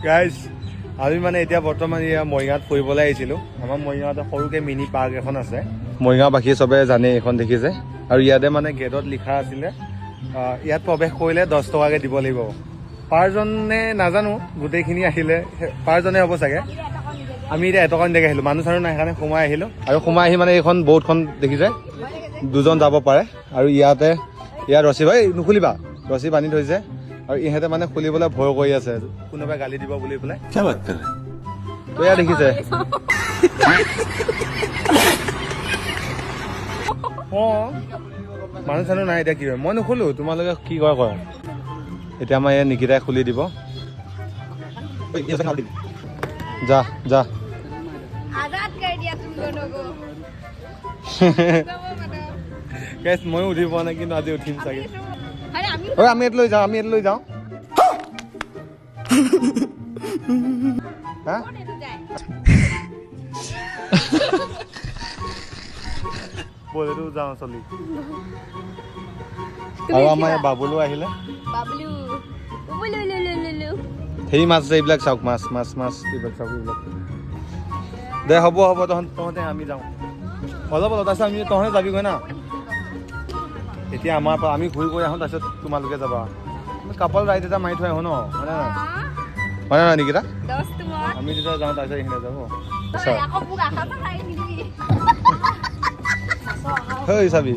Guys আমি মানে এতিয়া বৰ্তমান এয়া মৰিগাঁৱত ফুৰিবলৈ আহিছিলোঁ। আমাৰ মৰিগাঁৱত সৰুকৈ মিনি পাৰ্ক এখন আছে। মৰিগাঁওবাসী চবে জানে এইখন দেখিছে। আৰু ইয়াতে মানে গেটত লিখা আছিলে ইয়াত প্ৰৱেশ কৰিলে 10 টকাকৈ দিব লাগিব। পাৰজনে নাজানো, গোটেইখিনি আহিলে পাৰজনে হ'ব চাগে। আমি এতিয়া এটকা নিদিয়াকৈ আহিলোঁ, মানুহ চানুহ নাই সেইকাৰণে সোমাই আহিলোঁ। আৰু সোমাই আহি মানে এইখন বৰ্ডখন দেখিছে, 2জন যাব পাৰে। আৰু ইয়াত ৰছী ভাই নুখুলিবা, ৰছী বান্ধি থৈছে। আৰু ইহঁতে মানে খুলিবলৈ ভয় কৰি আছে, কোনোবাই গালি দিব বুলি পেলাই। তো এয়া দেখিছে অঁ মানুহ চানুহ নাই। এতিয়া কি হয়, মই নুখুলো, তোমালোকে কি কৰা কৰা। এতিয়া আমাৰ এই নিকিতাই খুলি দিব। যা যা ময়ো উঠি পোৱা নাই, কিন্তু আজি উঠিম চাগে। আমি ইয়াত লৈ যাওঁ, আমি ইয়াত লৈ যাওঁ। হা বলেতো যাওঁ চলি। আৰু আমাৰ বাবুলো আহিলে। ধেৰি মাছ আছে, এইবিলাক চাওক, মাছ মাছ মাছ এইবিলাক চাওক, এইবিলাক। দে হ'ব হ'ব, তহঁতে আমি যাওঁ অলপ অলপ, তাৰপিছত আমি তহঁতে যাবিগৈ না। এতিয়া আমাৰ পৰা আমি ঘূৰি কৰি আহোঁ, তাৰপিছত তোমালোকে যাবা। আমি কাপল ৰাইড এটা মাৰি থৈ আহোঁ ন, হয়নে নহয়? হয়নে নহয় নিকিতা? আমি যেতিয়া যাওঁ তাৰপিছত এইখিনি যাব। হেই চাবি